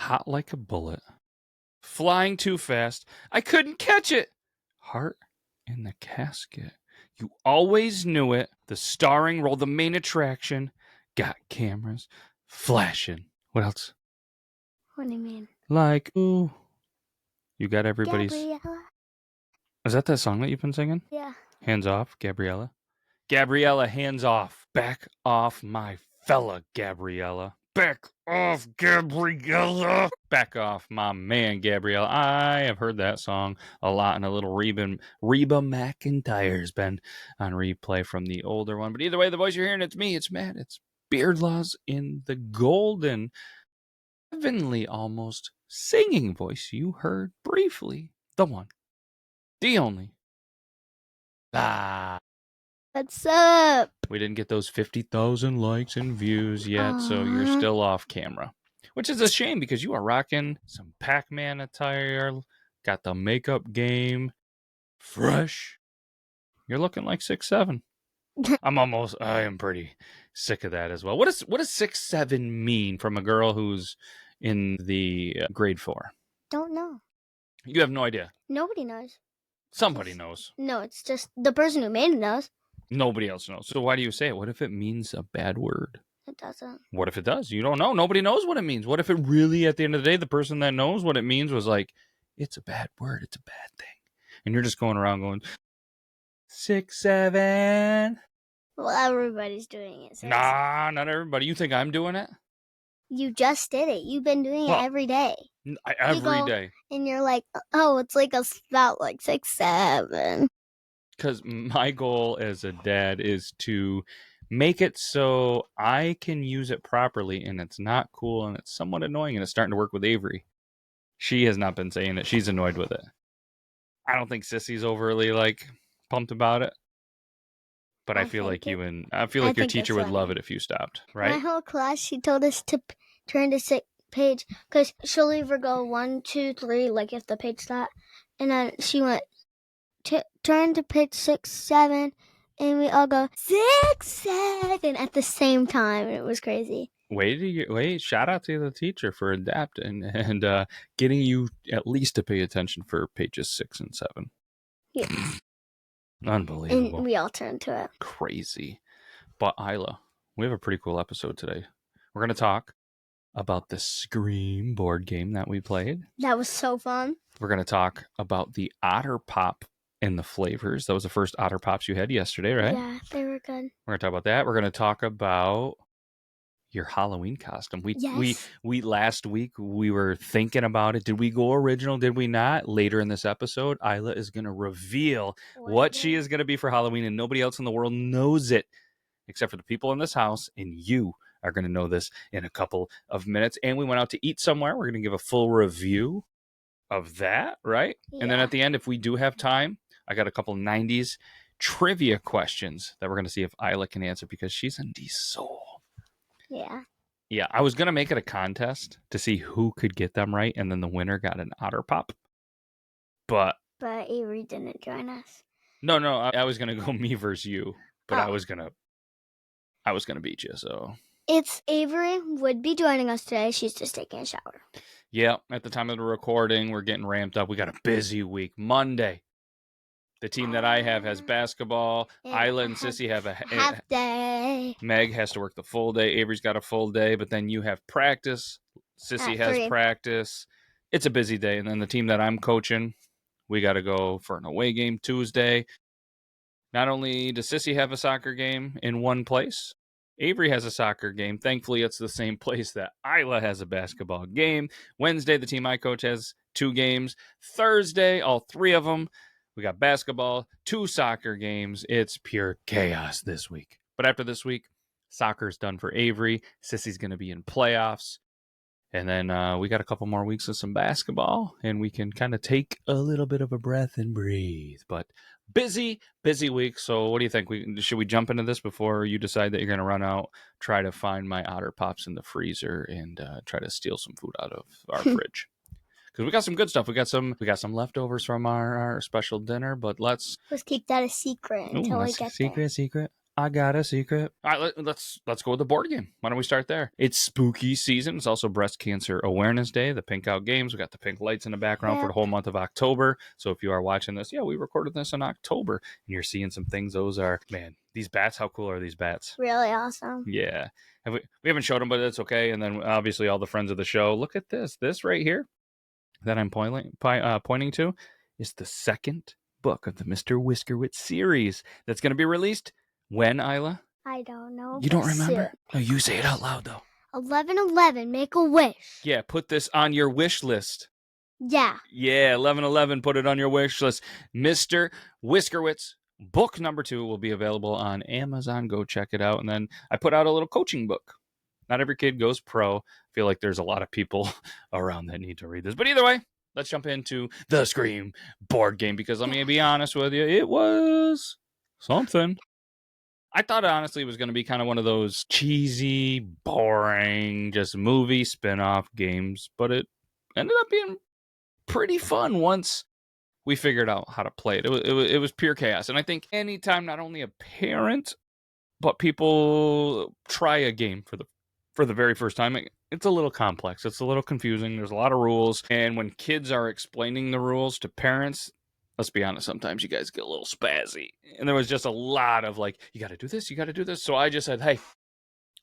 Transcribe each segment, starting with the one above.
Hot like a bullet. Flying too fast. I couldn't catch it. Heart in the casket. You always knew it. The starring role, the main attraction. Got cameras flashing. What else? What do you mean? Like, ooh. You got everybody's... Gabriella? Is that song that you've been singing? Yeah. Hands off, Gabriella. Gabriella, hands off. Back off my fella, Gabriella. Back off, Gabriella. Back off my man, Gabriella. I have heard that song a lot, and a little Reba McEntire's been on replay from the older one. But either way, the voice you're hearing, it's me, it's Matt, it's Beard Laws in the golden, heavenly almost singing voice you heard briefly. The one, the only. What's up? We didn't get those 50,000 likes and views yet, so you're still off camera. Which is a shame because you are rocking some Pac-Man attire, got the makeup game, fresh. You're looking like 6'7". I am pretty sick of that as well. What does 6'7" mean from a girl who's in the grade 4? Don't know. You have no idea. Nobody knows. Somebody knows. No, it's just the person who made it knows. Nobody else knows. So why do you say it? What if it means a bad word? It doesn't. What if it does? You don't know. Nobody knows what it means. What if it really, at the end of the day, the person that knows what it means was like, it's a bad word. It's a bad thing. And you're just going around going, 6'7". Well, everybody's doing it. So Nah, not everybody. You think I'm doing it? You just did it. You've been doing it every day. Every day. And you're like, oh, it's like about like 6'7". Because my goal as a dad is to make it so I can use it properly and it's not cool and it's somewhat annoying, and it's starting to work with Avery. She has not been saying it. She's annoyed with it. I don't think Sissy's overly pumped about it. But I feel like your teacher would love it if you stopped, right? My whole class, she told us to turn to page, because she'll either go 1, 2, 3, like if the page stopped, and then she went turn to page 6, 7, and we all go 6, 7 at the same time, and it was crazy. Wait! Shout out to the teacher for adapting and getting you at least to pay attention for pages 6 and 7. Yeah. Unbelievable. And we all turned to it. Crazy. But Isla, we have a pretty cool episode today. We're going to talk about the Scream board game that we played. That was so fun. We're going to talk about the Otter Pop and the flavors. That was the first Otter Pops you had yesterday, right? Yeah, they were good. We're going to talk about that. We're going to talk about your Halloween costume. We last week we were thinking about it. Did we go original? Did we not? Later in this episode, Isla is going to reveal what she is going to be for Halloween, and nobody else in the world knows it except for the people in this house, and you are going to know this in a couple of minutes. And we went out to eat somewhere. We're going to give a full review of that, right? Yeah. And then at the end, if we do have time, I got a couple 90s trivia questions that we're going to see if Isla can answer, because she's a D soul. Yeah, I was going to make it a contest to see who could get them right, and then the winner got an Otter Pop. But Avery didn't join us. No, I was going to go me versus you, but I was going to beat you, so. It's Avery would be joining us today. She's just taking a shower. Yeah, at the time of the recording, we're getting ramped up. We got a busy week. Monday, the team that I have has basketball. Isla and Sissy have a half day. Meg has to work the full day. Avery's got a full day, but then you have practice. Sissy has practice. It's a busy day. And then the team that I'm coaching, we got to go for an away game Tuesday. Not only does Sissy have a soccer game in one place, Avery has a soccer game. Thankfully, it's the same place that Isla has a basketball game. Wednesday, the team I coach has 2 games. Thursday, all 3 of them. We got basketball, 2 soccer games. It's pure chaos this week. But after this week, soccer's done for Avery. Sissy's going to be in playoffs. And then we got a couple more weeks of some basketball, and we can kind of take a little bit of a breath and breathe. But busy week. So what do you think? Should we jump into this before you decide that you're going to run out, try to find my Otter Pops in the freezer, and try to steal some food out of our fridge? Because we got some good stuff. We got some leftovers from our special dinner, but let's keep that a secret until we get there. Secret. I got a secret. All right, let's go with the board game. Why don't we start there? It's spooky season. It's also Breast Cancer Awareness Day. The pink out games. We got the pink lights in the background for the whole month of October. So if you are watching this, we recorded this in October, and you're seeing some things. Those are, man, these bats. How cool are these bats? Really awesome. Yeah. We haven't showed them, but it's okay. And then obviously all the friends of the show. Look at this. This right here that I'm pointing to is the second book of the Mr. Whiskerwitz series that's going to be released when, Isla? I don't know. You don't remember? No, you say it out loud, though. 11/11, make a wish. Yeah, put this on your wish list. Yeah. Yeah, 11/11, put it on your wish list. Mr. Whiskerwitz, book number 2 will be available on Amazon. Go check it out. And then I put out a little coaching book. Not every kid goes pro. I feel like there's a lot of people around that need to read this. But either way, let's jump into the Scream board game, because let me be honest with you, it was something. I thought honestly it was going to be kind of one of those cheesy, boring, just movie spin-off games, but it ended up being pretty fun once we figured out how to play it. It was pure chaos. And I think anytime not only a parent, but people try a game for the very first time, it's a little complex. It's a little confusing. There's a lot of rules. And when kids are explaining the rules to parents, let's be honest, sometimes you guys get a little spazzy. And there was just a lot of like, you got to do this, you got to do this. So I just said, hey,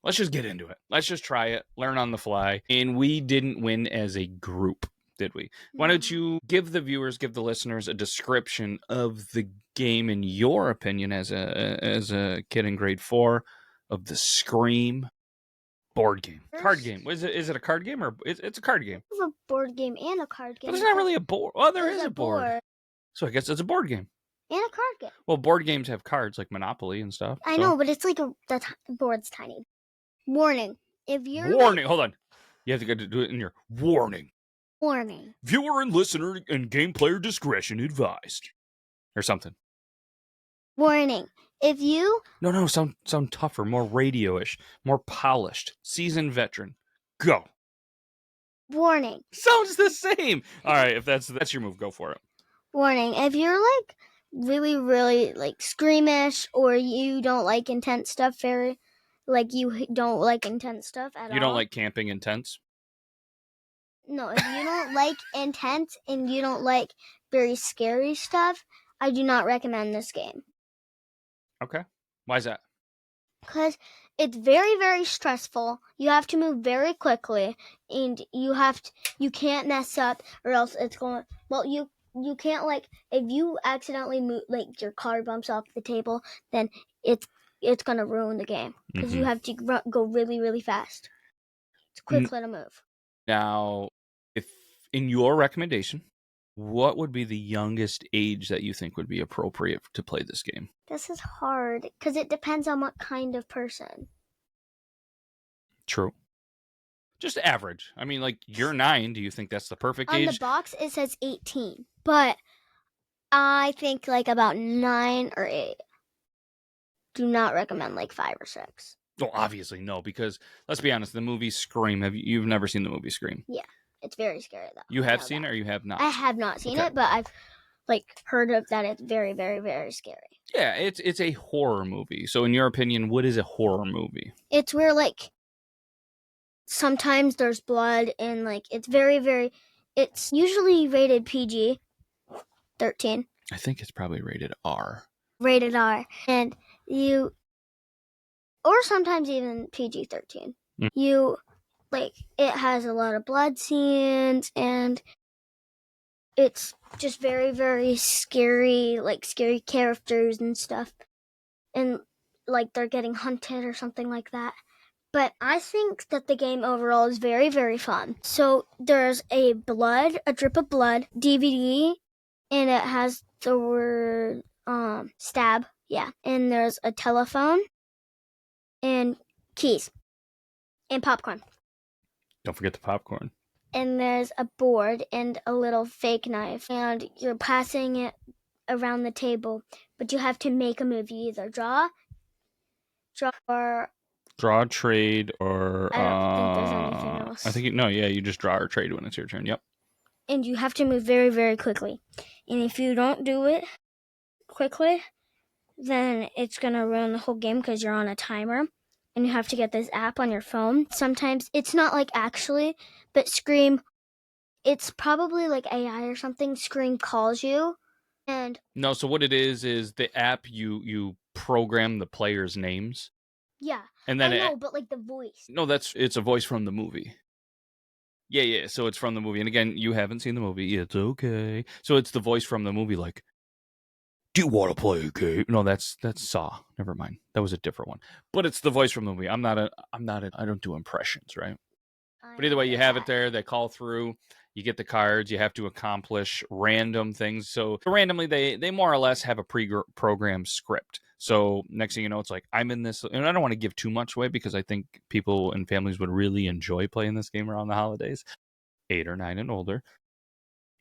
let's just get into it. Let's just try it, learn on the fly. And we didn't win as a group, did we? Why don't you give the listeners a description of the game in your opinion as a kid in grade 4 of the Scream board game. Card game. Is it a card game or it's a card game? It's a board game and a card game. But there's not really a board. Well, there is a board. So I guess it's a board game. And a card game. Well, board games have cards like Monopoly and stuff. I know, but it's like the board's tiny. Warning. If you're warning, hold on. You have to do it in your warning. Warning. Viewer and listener and game player discretion advised. Or something. Warning. If you... No, sound tougher, more radio-ish, more polished, seasoned veteran. Go. Warning. Sounds the same. All right, if that's your move, go for it. Warning. If you're like really, really like squeamish, or you don't like intense stuff you don't like intense stuff at all. You don't like camping intense? No, if you don't like intense and you don't like very scary stuff, I do not recommend this game. Okay. Why is that? Because it's very, very stressful. You have to move very quickly, and you can't mess up, or else it's going. Well, you can't, like, if you accidentally move, like your car bumps off the table, then it's gonna ruin the game, because you have to go really, really fast. It's quickly to move. Now, if in your recommendation, what would be the youngest age that you think would be appropriate to play this game? This is hard, because it depends on what kind of person. True. Just average. I mean, like, you're 9. Do you think that's the perfect age? On the box, it says 18. But I think, like, about 9 or 8. Do not recommend, like, 5 or 6. Well, obviously, no, because, let's be honest, the movie Scream, you've never seen the movie Scream? Yeah. It's very scary, though. You have seen it, or you have not? I have not seen it, but I've heard of that. It's very, very, very scary. Yeah, it's a horror movie. So, in your opinion, what is a horror movie? It's where sometimes there's blood, and it's very, very. It's usually rated PG-13. I think it's probably rated R. Rated R, and or sometimes even PG-13. It has a lot of blood scenes, and it's just very, very scary, scary characters and stuff. And, they're getting hunted or something like that. But I think that the game overall is very, very fun. So there's a drip of blood DVD, and it has the word, stab. Yeah. And there's a telephone, and keys, and popcorn. Don't forget the popcorn. And there's a board and a little fake knife. And you're passing it around the table. But you have to make a move. You either draw, or... Draw, trade, or... I don't think there's anything else. I think, you just draw or trade when it's your turn. Yep. And you have to move very, very quickly. And if you don't do it quickly, then it's going to ruin the whole game because you're on a timer and you have to get this app on your phone. Sometimes it's not like actually, but Scream, it's probably like AI or something. Scream calls you. And no, so what it is the app you program the players' names. yeah, And then I know, but like the voice. No, it's a voice from the movie. Yeah, so it's from the movie. And again, you haven't seen the movie. It's okay. So it's the voice from the movie, like, do you want to play a game? No, that's Saw. Never mind. That was a different one. But it's the voice from the movie. I don't do impressions, right? But either way, you have it there. They call through. You get the cards. You have to accomplish random things. So randomly, they more or less have a pre-programmed script. So next thing you know, it's like, I'm in this, and I don't want to give too much away because I think people and families would really enjoy playing this game around the holidays. 8 or 9 and older.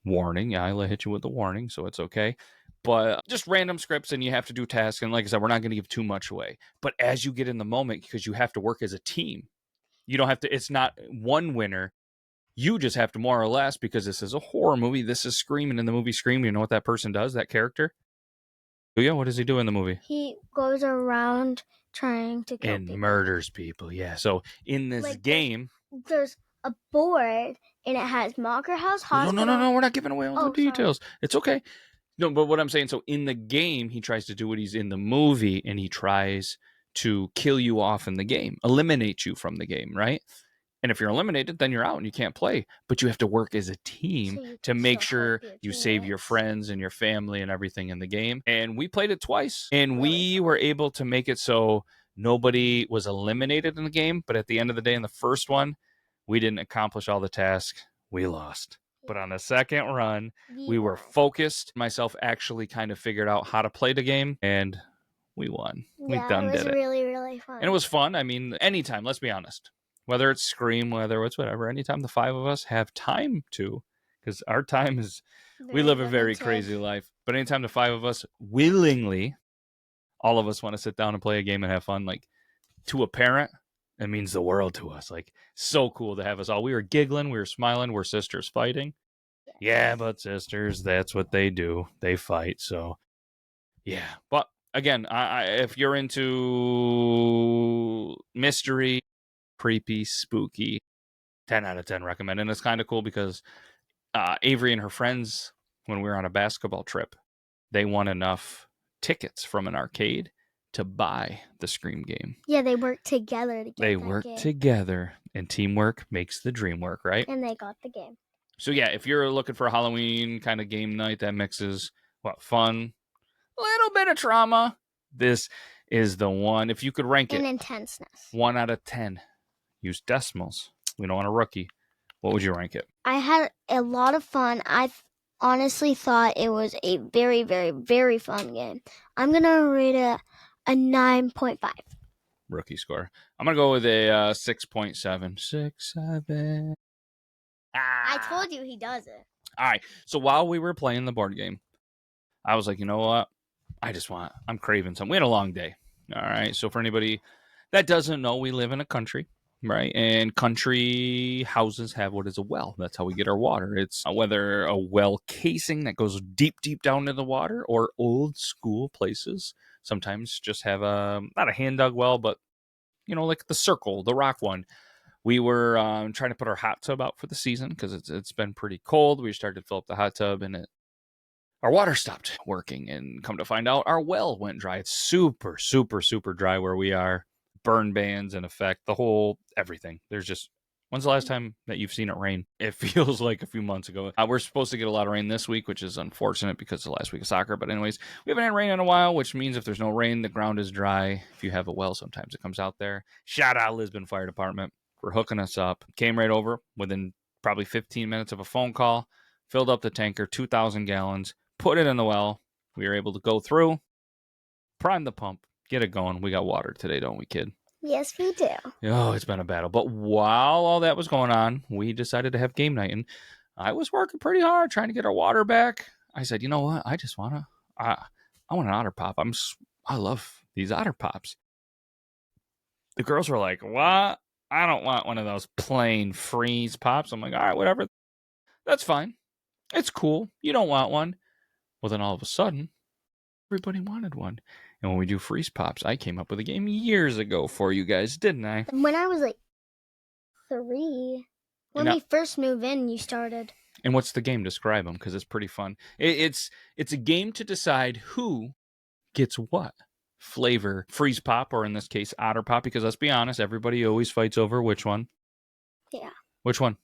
Warning, Isla hit you with a warning, so it's okay. But just random scripts, and you have to do tasks. And like I said, we're not going to give too much away. But as you get in the moment, because you have to work as a team, you don't have to, it's not one winner. You just have to more or less, because this is a horror movie. This is Scream, and in the movie Scream, you know what that person does, that character? Yeah, what does he do in the movie? He goes around trying to kill And people. murders people, yeah. So in this Like, game, there's a board, and it has Mocker House, Hospital. No, we're not giving away all the details. Sorry. It's okay. No, but what I'm saying, so in the game, he tries to do what he's in the movie, and he tries to kill you off in the game, eliminate you from the game, right? And if you're eliminated, then you're out and you can't play. But you have to work as a team to make sure you save your friends and your family and everything in the game. And we played it twice, and we were able to make it so nobody was eliminated in the game. But at the end of the day, in the first one, we didn't accomplish all the tasks. We lost. But on the second run, we were focused. Myself actually kind of figured out how to play the game, and we won. We done did it. It was really, really fun. And it was fun. I mean, anytime, let's be honest. Whether it's Scream, whether it's whatever, anytime the 5 of us have time to, because our time is, we live a very crazy life. But anytime the 5 of us willingly, all of us want to sit down and play a game and have fun, like, to a parent, it means the world to us. Like, so cool to have us all. We were giggling, we were smiling, we're sisters fighting. Yeah, but sisters, that's what they do. They fight. So, yeah. But again, if you're into mystery, creepy, spooky, 10 out of 10 recommend. And it's kind of cool because Avery and her friends, when we were on a basketball trip, they won enough tickets from an arcade to buy the Scream game. Yeah, they worked together to get They worked together, and teamwork makes the dream work, right? And they got the game. So yeah, if you're looking for a Halloween kind of game night that mixes fun, a little bit of trauma, this is the one. If you could rank it, intenseness, 1 out of 10. Use decimals. We don't want a rookie. What would you rank it? I had a lot of fun. I honestly thought it was a very, very, very fun game. I'm gonna rate it a 9.5. Rookie score. I'm gonna go with a 6.7. 6.7. I told you he does it. All right. So while we were playing the board game, I was like, you know what? I'm craving something. We had a long day. All right. So for anybody that doesn't know, we live in a country, right? And country houses have what is a well. That's how we get our water. It's whether a well casing that goes deep, deep down in the water, or old school places sometimes just have not a hand dug well, but like the circle, the rock one. We were trying to put our hot tub out for the season because it's been pretty cold. We started to fill up the hot tub, and our water stopped working. And come to find out, our well went dry. It's super, super, super dry where we are. Burn bans in effect, the whole everything. There's just, when's the last time that you've seen it rain? It feels like a few months ago. We're supposed to get a lot of rain this week, which is unfortunate because the last week of soccer. But anyways, we haven't had rain in a while, which means if there's no rain, the ground is dry. If you have a well, sometimes it comes out there. Shout out Lisbon Fire Department for hooking us up. Came right over within probably 15 minutes of a phone call, filled up the tanker, 2,000 gallons, put it in the well. We were able to go through, prime the pump, get it going. We got water today, don't we, kid? Yes, we do. Oh, it's been a battle. But while all that was going on, we decided to have game night. And I was working pretty hard trying to get our water back. I said, you know what? I just want I want an Otter Pop. I love these Otter Pops. The girls were like, what? I don't want one of those plain freeze pops. I'm like, all right, whatever. That's fine. It's cool. You don't want one. Well, then all of a sudden, everybody wanted one. And when we do freeze pops, I came up with a game years ago for you guys, didn't I? When I was like 3, when we first moved in, you started. And what's the game? Describe them, because it's pretty fun. It's a game to decide who gets what flavor. Freeze pop, or in this case, Otter Pop, because let's be honest, everybody always fights over which one. Yeah. Which one?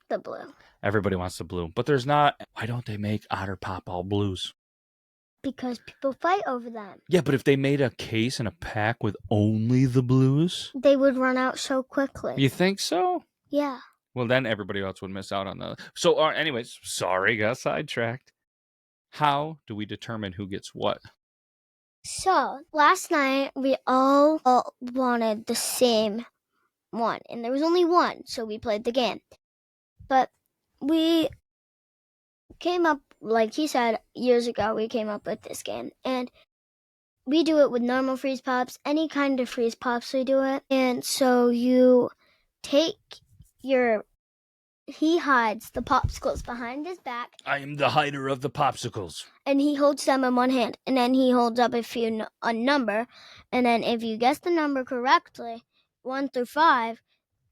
The blue. Everybody wants the blue. But there's not. Why don't they make Otter Pop all blues? Because people fight over them. Yeah, but if they made a case and a pack with only the blues, they would run out so quickly. You think so? Yeah. Well, then everybody else would miss out on the. So, anyways, sorry, got sidetracked. How do we determine who gets what? So, last night we all wanted the same one, and there was only one, so we played the game. But we came up, like he said, years ago, we came up with this game. And we do it with normal freeze pops, any kind of freeze pops we do it. And so you take he hides the popsicles behind his back. I am the hider of the popsicles. And he holds them in one hand. And then he holds up a number. And then if you guess the number correctly, 1 through 5,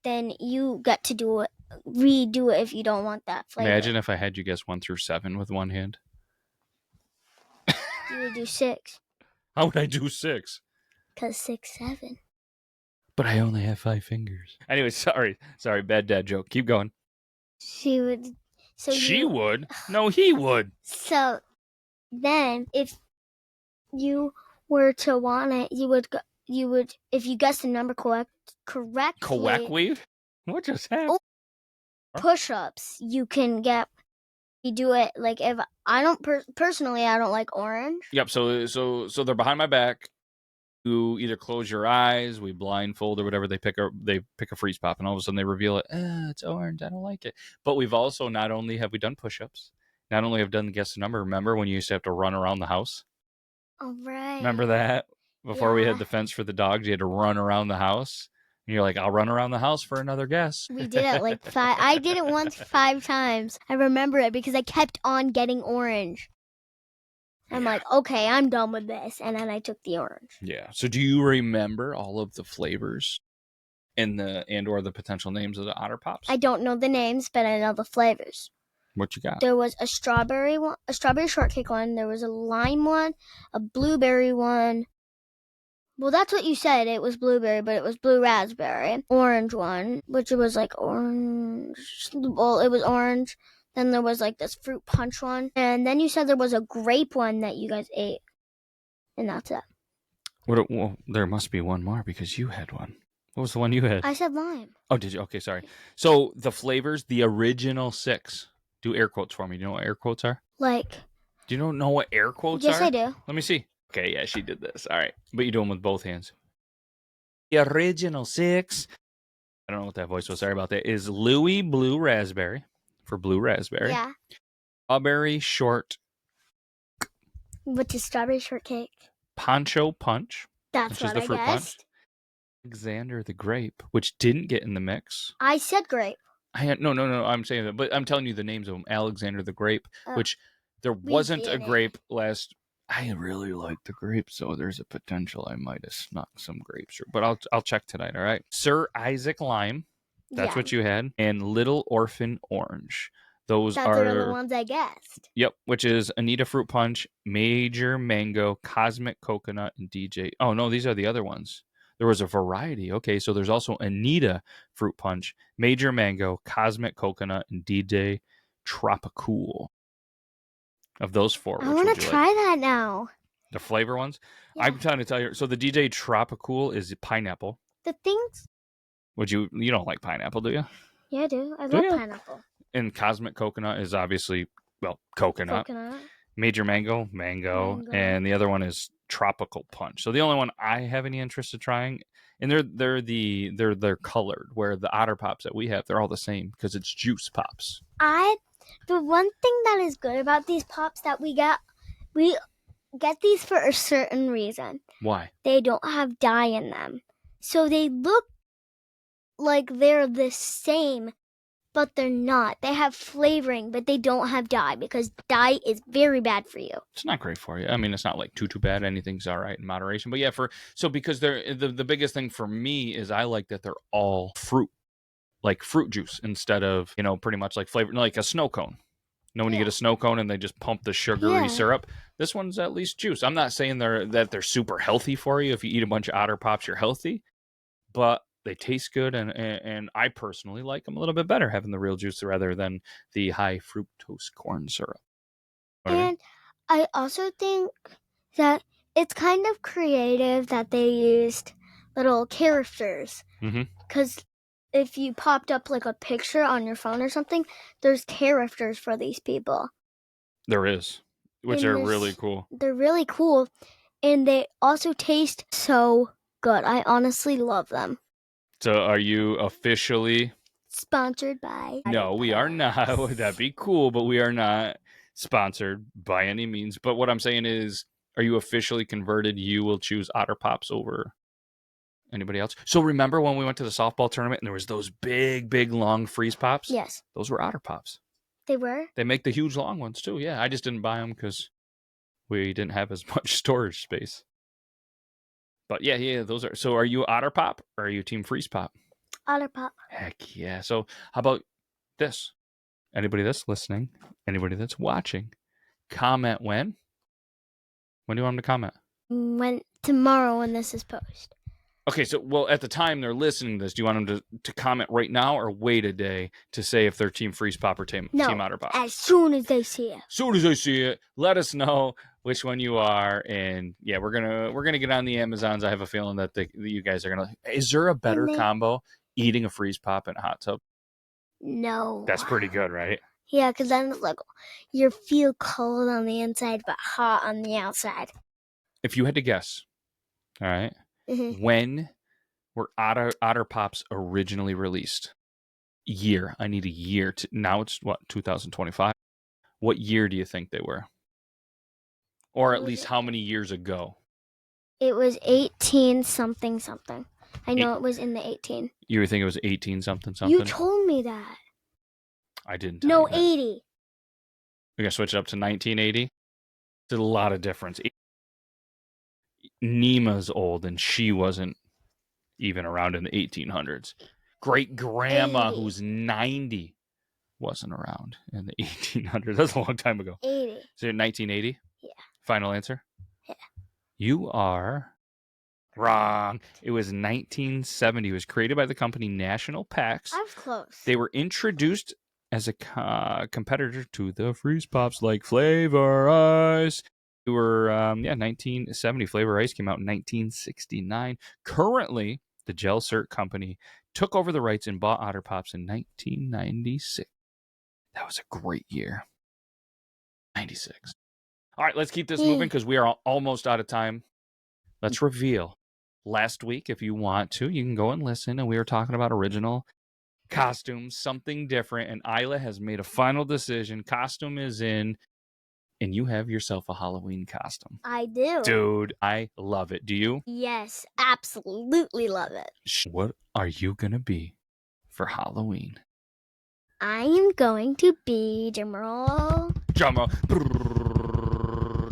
then you get to redo it if you don't want that flavor. Imagine if I had you guess 1 through 7 with one hand. You would do 6. How would I do 6? Because 6, 7. But I only have 5 fingers. Anyway, sorry, bad dad joke. Keep going. She would. So she would? No, he would. So then, if you were to want it, you would, if you guessed the number correctly. What just happened? Push-ups, you can get. You do it like if I don't personally, I don't like orange. Yep. So they're behind my back. You either close your eyes, we blindfold or whatever. They pick a freeze pop, and all of a sudden they reveal it. It's orange. I don't like it. But we've also not only have we done push-ups, not only have done the guess the number. Remember when you used to have to run around the house? Oh right. Remember that before we had the fence for the dogs, you had to run around the house. And you're like, I'll run around the house for another guess. We did it like 5. I did it once 5 times. I remember it because I kept on getting orange. I'm like, okay, I'm done with this. And then I took the orange. Yeah. So do you remember all of the flavors and or the potential names of the Otter Pops? I don't know the names, but I know the flavors. What you got? There was a strawberry one, a strawberry shortcake one. There was a lime one, a blueberry one. Well, that's what you said. It was blueberry, but it was blue raspberry. Orange one, which it was like orange. Well, it was orange. Then there was like this fruit punch one. And then you said there was a grape one that you guys ate. And that's it. Well, there must be one more because you had one. What was the one you had? I said lime. Oh, did you? Okay, sorry. So the flavors, the original 6. Do air quotes for me. Do you know what air quotes are? Like. Do you know what air quotes are? Yes, I do. Let me see. Okay, yeah, she did this. All right. But you do them with both hands. The original 6. I don't know what that voice was. Sorry about that. Is Louis Blue Raspberry for blue raspberry. Yeah. Strawberry short. Which is strawberry shortcake. Poncho punch. That's what I guessed. Punch. Alexander the grape, which didn't get in the mix. I said grape. No. I'm saying that, but I'm telling you the names of them. Alexander the grape, which there wasn't a grape last. I really like the grape, so there's a potential I might have snuck some grapes. But I'll check tonight. All right, Sir Isaac Lime. That's what you had, and Little Orphan Orange. Those are the ones I guessed. Yep, which is Anita Fruit Punch, Major Mango, Cosmic Coconut, and DJ. Oh no, these are the other ones. There was a variety. Okay, so there's also Anita Fruit Punch, Major Mango, Cosmic Coconut, and DJ Tropicool. Of those 4, I want to try that now. The flavor ones? Yeah. I'm trying to tell you. So the DJ Tropicool is pineapple. The things? You don't like pineapple, do you? Yeah, I do. I love pineapple. And Cosmic Coconut is obviously, coconut. Major Mango, and the other one is Tropical Punch. So the only one I have any interest in trying, and they're colored, where the Otter Pops that we have, they're all the same because it's juice pops. The one thing that is good about these pops that we get these for a certain reason. Why? They don't have dye in them. So they look like they're the same, but they're not. They have flavoring, but they don't have dye because dye is very bad for you. It's not great for you. I mean, it's not like too bad. Anything's all right in moderation. But yeah, because they're the biggest thing for me is I like that they're all fruit, like fruit juice instead of, pretty much like flavor, like a snow cone. When you get a snow cone and they just pump the sugary syrup, this one's at least juice. I'm not saying they're super healthy for you. If you eat a bunch of Otter Pops, you're healthy, but they taste good, and I personally like them a little bit better having the real juice rather than the high fructose corn syrup. And I also think that it's kind of creative that they used little characters. Because if you popped up like a picture on your phone or something, there's characters for these people. There is, which are really cool. They're really cool, and they also taste so good. I honestly love them. So are you officially sponsored by? No, we are not. That'd be cool, but we are not sponsored by any means. But what I'm saying is, are you officially converted? You will choose Otter Pops over anybody else. So remember when we went to the softball tournament and there was those big, long freeze pops? Yes. Those were Otter Pops. They were? They make the huge long ones too. Yeah, I just didn't buy them because we didn't have as much storage space. But yeah, those are. So are you Otter Pop or are you Team Freeze Pop? Otter Pop. Heck yeah. So how about this? Anybody that's listening, anybody that's watching, comment when? When do you want them to comment? When tomorrow when this is posted. Okay, so at the time they're listening to this, do you want them to comment right now or wait a day to say if they're Team Freeze Pop or Team Otter Pop? As soon as they see it. As soon as they see it, let us know which one you are, and yeah, we're gonna get on the Amazons. I have a feeling that you guys are gonna. Is there a better combo? Eating a freeze pop in a hot tub? No. That's pretty good, right? Yeah, because then it's like you feel cold on the inside but hot on the outside. If you had to guess, all right, when were Otter Pops originally released? Year. I need a year. Now it's what, 2025? What year do you think they were? Or at least how many years ago? It was 18 something. I know it was in the 18. You think it was 18 something? You told me that. I didn't. No, 80. We're going to switch it up to 1980. There's a lot of difference. Nima's old, and she wasn't even around in the 1800s. Great grandma, who's 90, wasn't around in the 1800s. That's a long time ago. 80. So 1980? Yeah. Final answer? Yeah. You are wrong. It was 1970. It was created by the company National Pax. I was close. They were introduced as a competitor to the Freeze Pops like Flavor Ice. They were, 1970. Flavor Ice came out in 1969. Currently, the Gel Cert Company took over the rights and bought Otter Pops in 1996. That was a great year. 96. All right, let's keep this moving because we are almost out of time. Let's reveal. Last week, if you want to, you can go and listen. And we were talking about original costumes, something different. And Isla has made a final decision. Costume is in. And you have yourself a Halloween costume. I do. Dude, I love it. Do you? Yes, absolutely love it. What are you going to be for Halloween? I am going to be, drumroll. Drumroll.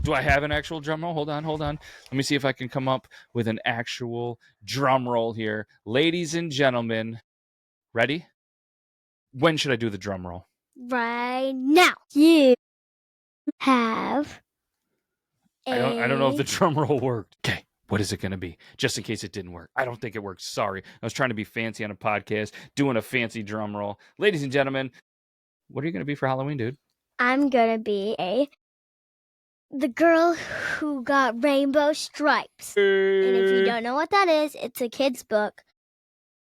Do I have an actual drum roll? Hold on. Let me see if I can come up with an actual drum roll here. Ladies and gentlemen, ready? When should I do the drum roll? Right now. You have I don't know if the drum roll worked. Okay, what is it going to be? Just in case it didn't work. I don't think it worked. Sorry. I was trying to be fancy on a podcast, doing a fancy drum roll. Ladies and gentlemen, what are you going to be for Halloween, dude? I'm going to be the girl who got rainbow stripes. And if you don't know what that is, it's a kid's book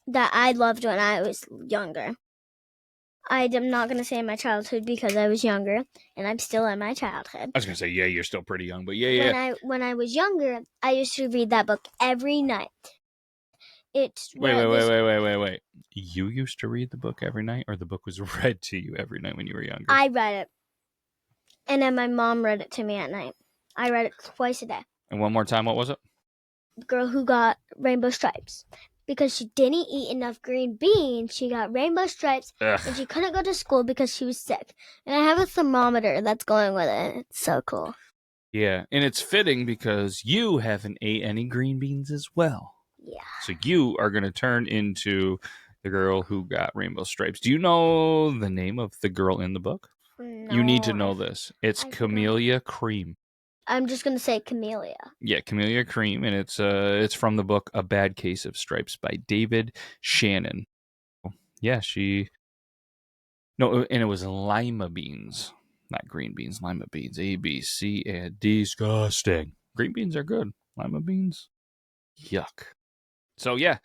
that I loved when I was younger. I'm not going to say my childhood because I was younger, and I'm still in my childhood. I was going to say, yeah, you're still pretty young, but yeah. When I was younger, I used to read that book every night. Wait. You used to read the book every night, or the book was read to you every night when you were younger? I read it. And then my mom read it to me at night. I read it twice a day. And one more time, what was it? The girl who got rainbow stripes. because she didn't eat enough green beans. She got rainbow stripes, and she couldn't go to school because she was sick. And I have a thermometer that's going with it. It's so cool. Yeah, and it's fitting because you haven't ate any green beans as well. Yeah. So you are going to turn into the girl who got rainbow stripes. Do you know the name of the girl in the book? No, You need to know this. It's Camellia Cream. I'm just going to say Camellia. Yeah, Camellia Cream, and it's from the book A Bad Case of Stripes by David Shannon. Yeah, No, and it was lima beans. Not green beans, lima beans. A, B, C, and disgusting. Green beans are good. Lima beans, yuck. So yeah,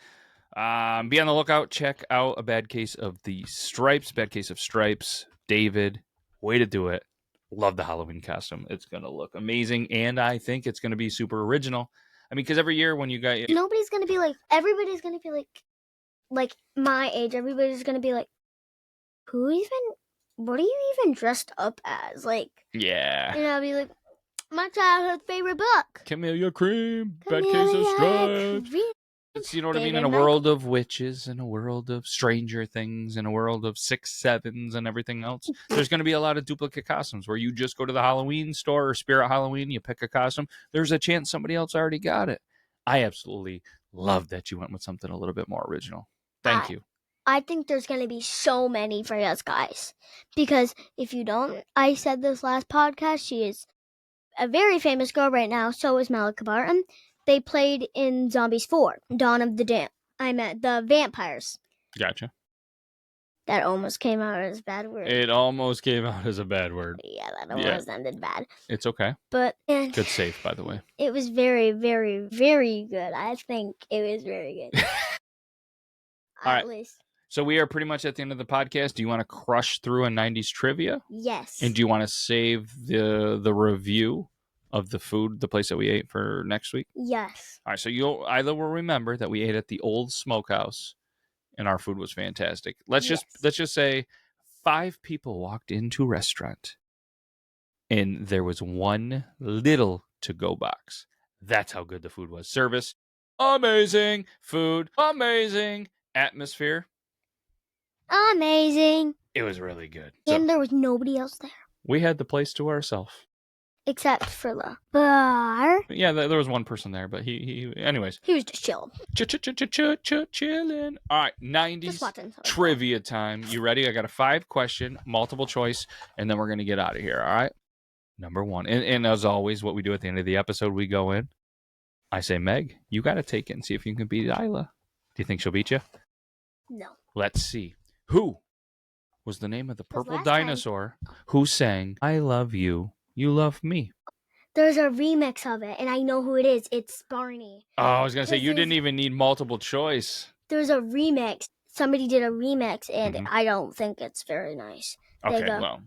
be on the lookout. Check out A Bad Case of the Stripes. Bad Case of Stripes. David, way to do it. Love the Halloween costume. It's gonna look amazing, and I think it's gonna be super original. I mean, because every year when you got nobody's gonna be like, everybody's gonna be like my age. Everybody's gonna be like, what are you even dressed up as? Like, yeah, and I'll be like, my childhood favorite book, Camellia Cream, Bad Case of Stripes. It's, you know what I mean, in a world of witches, in a world of Stranger Things, in a world of 6, 7s and everything else. There's going to be a lot of duplicate costumes where you just go to the Halloween store or Spirit Halloween, you pick a costume. There's a chance somebody else already got it. I absolutely love that you went with something a little bit more original. Thank you. I think there's going to be so many for us guys. Because if you don't, I said this last podcast, she is a very famous girl right now. So is Malika Barton. They played in Zombies 4, Dawn of the Damned. The vampires. Gotcha. That almost came out as a bad word. It almost came out as a bad word. Yeah, that almost ended bad. It's okay. But good save, by the way. It was very, very, very good. I think it was very good. At least. So we are pretty much at the end of the podcast. Do you want to crush through a 90s trivia? Yes. And do you want to save the review of the food, the place that we ate, for next week? Yes. All right, so Isla will remember that we ate at the old smokehouse and our food was fantastic. Let's just say 5 people walked into a restaurant and there was one little to-go box. That's how good the food was. Service, amazing. Food, amazing. Atmosphere, amazing. it was really good. And there was nobody else there. We had the place to ourselves. Except for the bar. Yeah, there was one person there, but he anyways. He was just chilling. Chilling. All right, 90s trivia time. You ready? I got a 5-question, multiple choice, and then we're going to get out of here, all right? Number 1. And as always, what we do at the end of the episode, we go in. I say, Meg, you got to take it and see if you can beat Isla. Do you think she'll beat you? No. Let's see. Who was the name of the purple dinosaur who sang, I love you, you love me? There's a remix of it, and I know who it is. It's Barney. Oh, I was going to say, you didn't even need multiple choice. There's a remix. Somebody did a remix, and I don't think it's very nice. Okay, well, all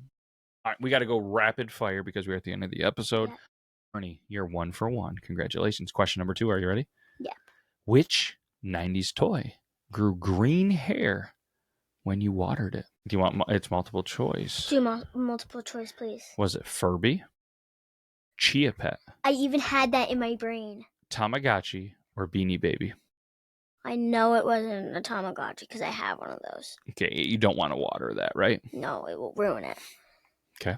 right, we got to go rapid fire because we're at the end of the episode. Yeah. Barney, you're 1 for 1. Congratulations. Question number 2, are you ready? Yeah. Which 90s toy grew green hair when you watered it? Do you want its multiple choice? Do multiple choice, please. Was it Furby, Chia Pet? I even had that in my brain. Tamagotchi or Beanie Baby? I know it wasn't a Tamagotchi because I have one of those. Okay, you don't want to water that, right? No, it will ruin it. Okay.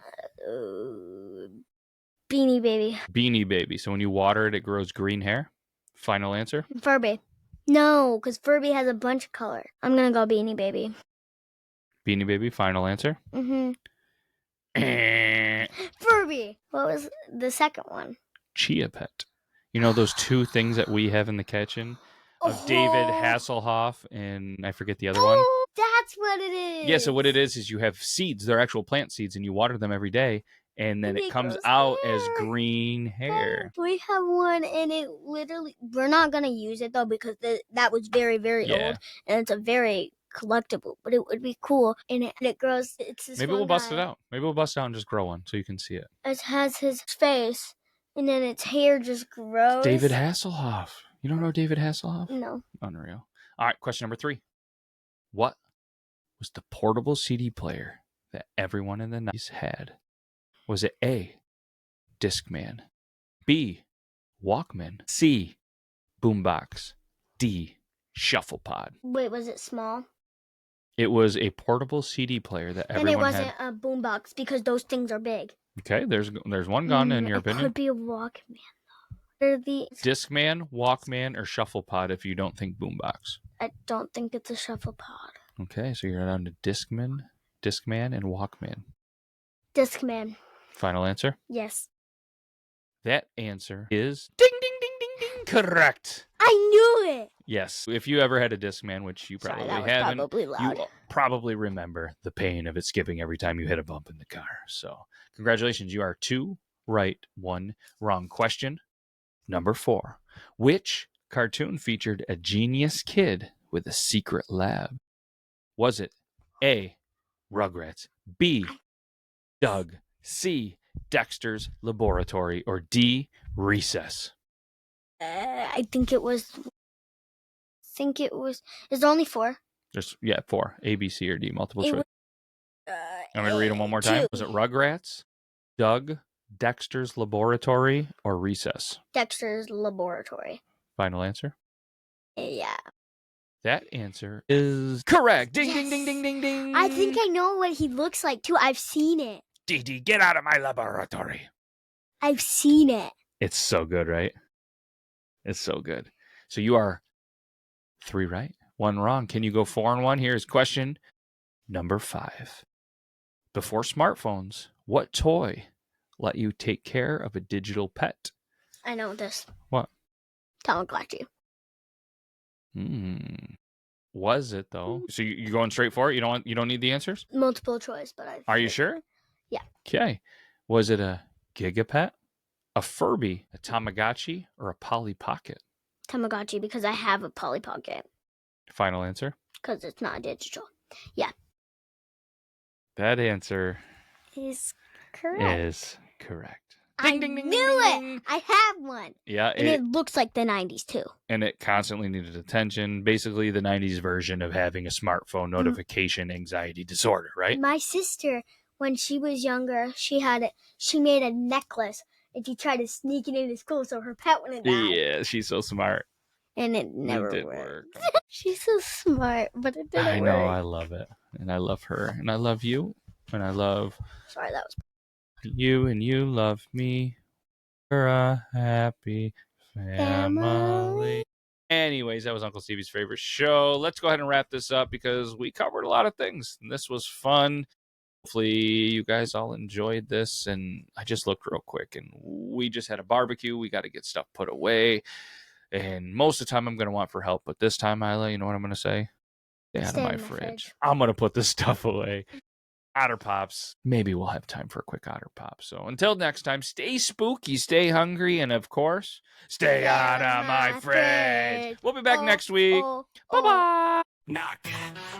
Beanie Baby. Beanie Baby. So when you water it, it grows green hair? Final answer? Furby. No, because Furby has a bunch of color. I'm going to go Beanie Baby. Beanie Baby, final answer? Mm-hmm. Furby. What was the second one? Chia Pet. You know those 2 things that we have in the kitchen? Of David Hasselhoff and I forget the other one. That's what it is. Yeah, so what it is you have seeds. They're actual plant seeds, and you water them every day, and then it comes out as green hair. We have one, and it literally... We're not going to use it, though, because that was very, very old, and it's a very collectible, but it would be cool, and it grows... Maybe we'll bust it out. Maybe we'll bust it out and just grow one so you can see it. It has his face, and then its hair just grows. David Hasselhoff. You don't know David Hasselhoff? No. Unreal. All right, question number 3. What was the portable CD player that everyone in the 90s had? Was it A, Discman, B, Walkman, C, Boombox, D, shuffle pod. Wait, was it small? It was a portable CD player that everyone And it wasn't a boombox because those things are big. Okay, there's one gone in your opinion. It could be a Walkman. Or the Discman, Walkman, or shuffle pod if you don't think boombox. I don't think it's a shuffle pod. Okay, so you're down to Discman, and Walkman. Discman. Final answer? Yes. That answer is ding, ding, ding, ding, ding, correct. I knew it. Yes. If you ever had a Discman, which you probably haven't, probably loud. you probably remember the pain of it skipping every time you hit a bump in the car. So congratulations. You are 2 right, 1 wrong. Question number 4. Which cartoon featured a genius kid with a secret lab? Was it A, Rugrats, B, Doug, C, Dexter's Laboratory, or D, Recess? I think it was. Is there only 4? There's 4. A, B, C, or D. Multiple choice. I'm going to read them one more 2. time. Was it Rugrats, Doug, Dexter's Laboratory, or Recess? Dexter's Laboratory. Final answer? Yeah. That answer is correct. Ding, Yes. ding, ding, ding, ding, ding. I think I know what he looks like too. I've seen it. DD, get out of my laboratory. I've seen it. It's so good, right? It's so good. So you are 3 right, 1 wrong. Can you go 4 and 1? Here's question number 5. Before smartphones, what toy let you take care of a digital pet? I know this. What? Tamagotchi. Was it though? So you're going straight for it? You don't need the answers? Multiple choice, but I. Are you sure? Yeah. Okay. Was it a Gigapet, a Furby, a Tamagotchi, or a Polly Pocket? Tamagotchi, because I have a Polly Pocket. Final answer? Because it's not digital. Yeah. That answer is correct. Is correct. I Ding, ding, ding, knew ding, it. ding. I have one. Yeah. And it looks like the 90s too. And it constantly needed attention. Basically the 90s version of having a smartphone notification anxiety disorder, right? My sister, when she was younger, she made a necklace and she tried to sneak it into school so her pet wouldn't die. Yeah, she's so smart. And it never did worked. She's so smart, but it didn't work. I know, I love it. And I love her. And I love you. And I love Sorry, that was you, and you love me. We're a happy family. Anyways, that was Uncle Stevie's favorite show. Let's go ahead and wrap this up because we covered a lot of things. And this was fun. Hopefully you guys all enjoyed this. And I just looked real quick and we just had a barbecue. We got to get stuff put away. And most of the time I'm going to want for help. But this time, Isla, you know what I'm going to say? Stay out of my fridge. I'm going to put this stuff away. Otter Pops. Maybe we'll have time for a quick Otter Pop. So until next time, stay spooky, stay hungry, and of course, stay out of my fridge. We'll be back next week. Bye-bye. Knock.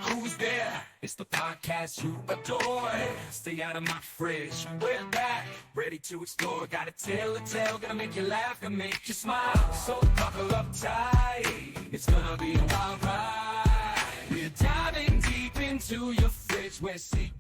Who's there? It's the podcast you adore. Stay out of my fridge. We're back, ready to explore. Gotta tell a tale, gonna make you laugh, gonna make you smile. So buckle up tight. It's gonna be a wild ride. We're diving deep into your fridge where secrets